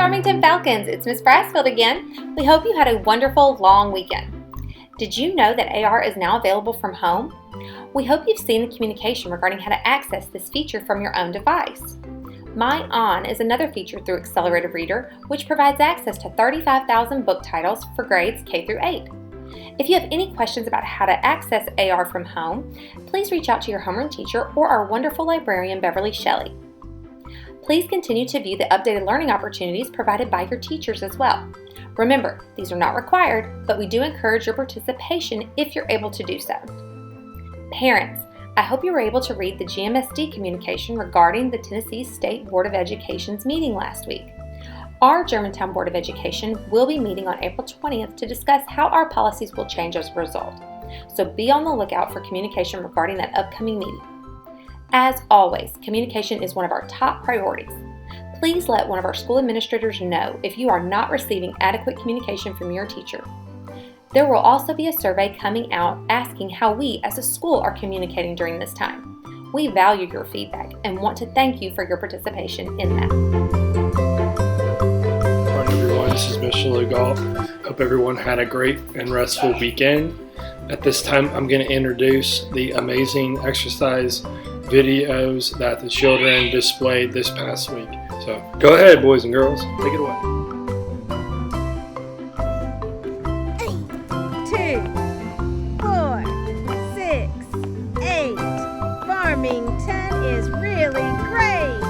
Farmington Falcons, it's Miss Brassfield again. We hope you had a wonderful long weekend. Did you know that AR is now available from home? We hope you've seen the communication regarding how to access this feature from your own device. My On is another feature through Accelerated Reader, which provides access to 35,000 book titles for grades K through 8. If you have any questions about how to access AR from home, please reach out to your homeroom teacher or our wonderful librarian, Beverly Shelley. Please continue to view the updated learning opportunities provided by your teachers as well. Remember, these are not required, but we do encourage your participation if you're able to do so. Parents, I hope you were able to read the GMSD communication regarding the Tennessee State Board of Education's meeting last week. Our Germantown Board of Education will be meeting on April 20th to discuss how our policies will change as a result. So be on the lookout for communication regarding that upcoming meeting. As always, communication is one of our top priorities. Please let one of our school administrators know if you are not receiving adequate communication from your teacher. There will also be a survey coming out asking how we as a school are communicating during this time. We value your feedback and want to thank you for your participation in that. Morning everyone, this is Mr. Legault. Hope everyone had a great and restful weekend. At this time, I'm going to introduce the amazing exercise videos that the children displayed this past week. So go ahead, boys and girls, take it away. 2, 4, 6, 8. Farmington is really great.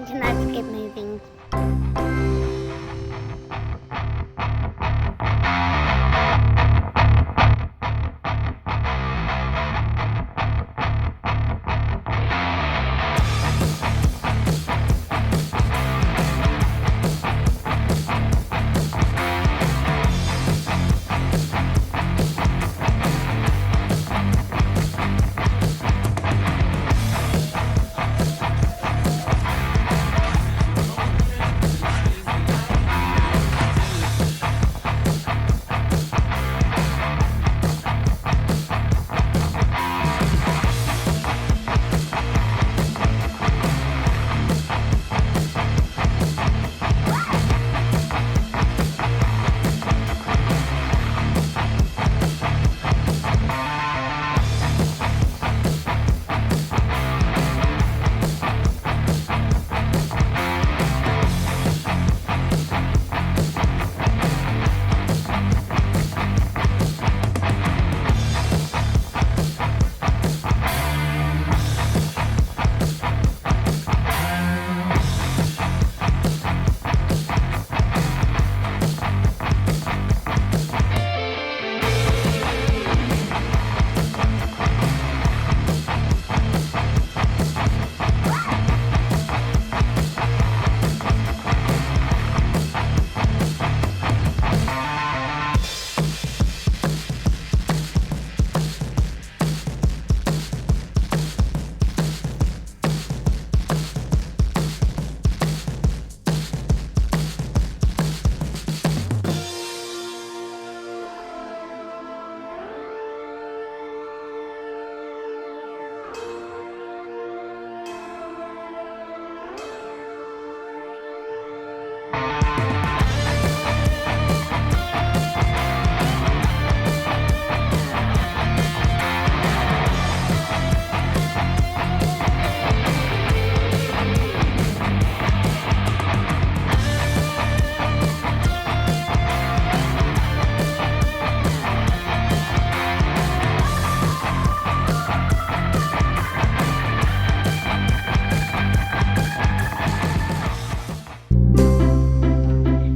Can I get moving?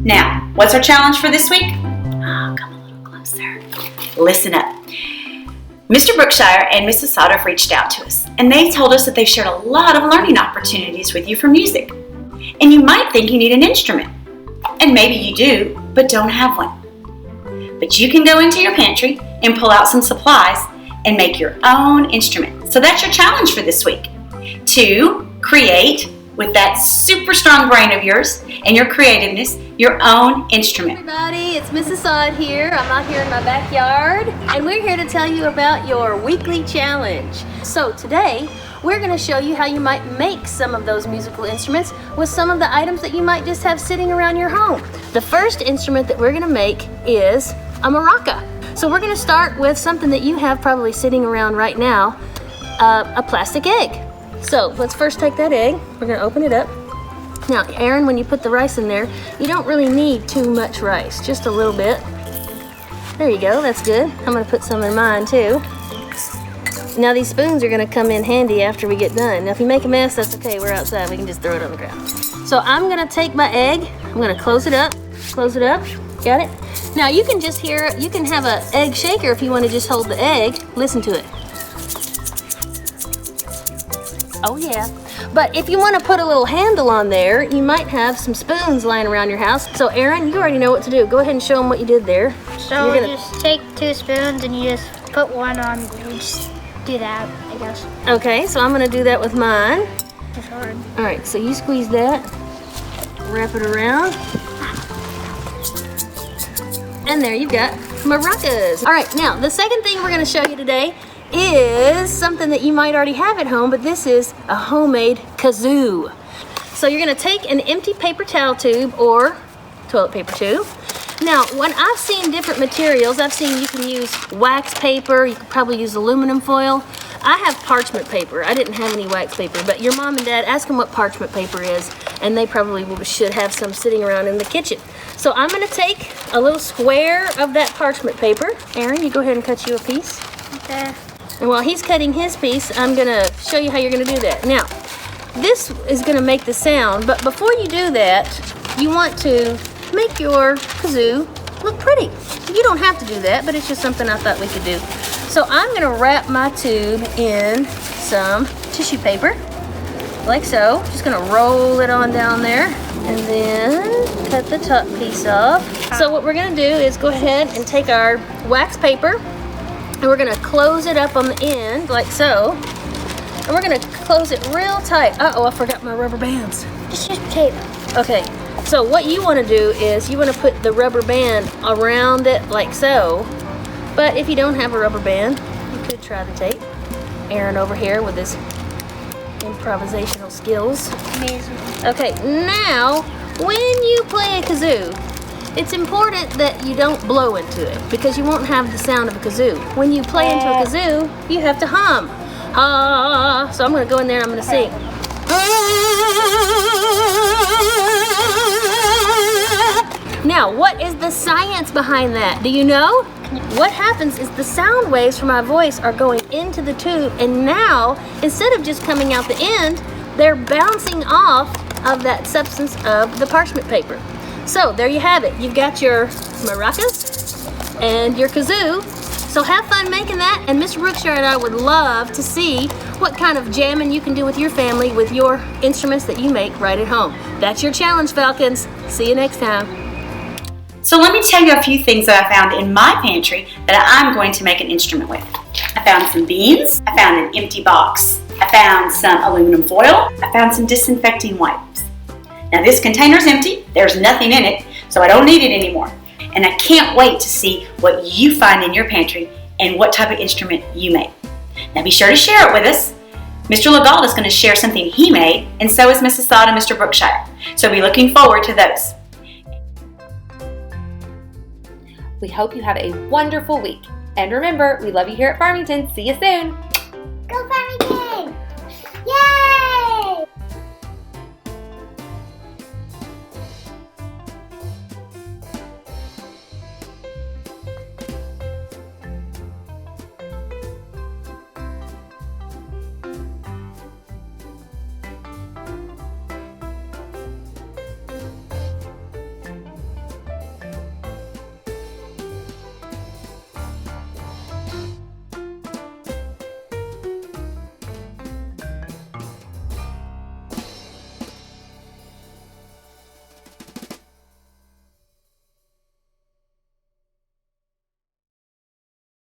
Now, what's our challenge for this week? Oh, come a little closer. Listen up. Mr. Brookshire and Mrs. Sauter reached out to us, and they told us that they've shared a lot of learning opportunities with you for music. And you might think you need an instrument. And maybe you do, but don't have one. But you can go into your pantry and pull out some supplies and make your own instrument. So that's your challenge for this week. To create, with that super strong brain of yours and your creativeness, your own instrument. Everybody, it's Mrs. Sod here. I'm out here in my backyard, and we're here to tell you about your weekly challenge. So today, we're going to show you how you might make some of those musical instruments with some of the items that you might just have sitting around your home. The first instrument that we're going to make is a maraca. So we're going to start with something that you have probably sitting around right now, a plastic egg. So let's first take that egg. We're going to open it up. Now, Aaron, when you put the rice in there, you don't really need too much rice, just a little bit. There you go, that's good. I'm going to put some in mine too. Now these spoons are going to come in handy after we get done. Now if you make a mess, that's okay, we're outside, we can just throw it on the ground. So I'm going to take my egg, I'm going to close it up, got it? Now you can just hear, you can have an egg shaker if you want to just hold the egg, listen to it. Oh yeah. But if you want to put a little handle on there, you might have some spoons lying around your house. So Aaron, you already know what to do. Go ahead and show them what you did there. So you just take 2 spoons and you just put one on, you just do that, I guess. Okay, so I'm going to do that with mine. It's hard. All right, so you squeeze that, wrap it around, and there you've got maracas. All right, now the second thing we're going to show you today is something that you might already have at home, but this is a homemade kazoo. So you're going to take an empty paper towel tube or toilet paper tube. Now, when I've seen different materials, I've seen you can use wax paper, you could probably use aluminum foil. I have parchment paper. I didn't have any wax paper, but your mom and dad, ask them what parchment paper is, and they probably should have some sitting around in the kitchen. So I'm going to take a little square of that parchment paper. Aaron, you go ahead and cut you a piece. Okay. And while he's cutting his piece, I'm going to show you how you're going to do that. Now, this is going to make the sound, but before you do that, you want to make your kazoo look pretty. You don't have to do that, but it's just something I thought we could do. So I'm going to wrap my tube in some tissue paper, like so. Just going to roll it on down there, and then cut the top piece off. So what we're going to do is go ahead and take our wax paper, and we're going to close it up on the end, like so. And we're going to close it real tight. Uh-oh, I forgot my rubber bands. Just use tape. Okay, so what you want to do is you want to put the rubber band around it like so. But if you don't have a rubber band, you could try the tape. Aaron over here with his improvisational skills. Amazing. Okay, now when you play a kazoo, it's important that you don't blow into it because you won't have the sound of a kazoo. When you play into a kazoo, you have to hum. Ah, so I'm going to go in there and I'm going to sing. Now, what is the science behind that? Do you know? What happens is the sound waves from my voice are going into the tube, and now, instead of just coming out the end, they're bouncing off of that substance of the parchment paper. So, there you have it. You've got your maracas and your kazoo. So have fun making that, and Mr. Brookshire and I would love to see what kind of jamming you can do with your family with your instruments that you make right at home. That's your challenge, Falcons. See you next time. So let me tell you a few things that I found in my pantry that I'm going to make an instrument with. I found some beans, I found an empty box, I found some aluminum foil, I found some disinfecting wipes. Now this container's empty, there's nothing in it, so I don't need it anymore. And I can't wait to see what you find in your pantry and what type of instrument you make. Now be sure to share it with us. Mr. Legault is going to share something he made, and so is Mrs. Sod and Mr. Brookshire. So be looking forward to those. We hope you have a wonderful week. And remember, we love you here at Farmington. See you soon. Go Farmington!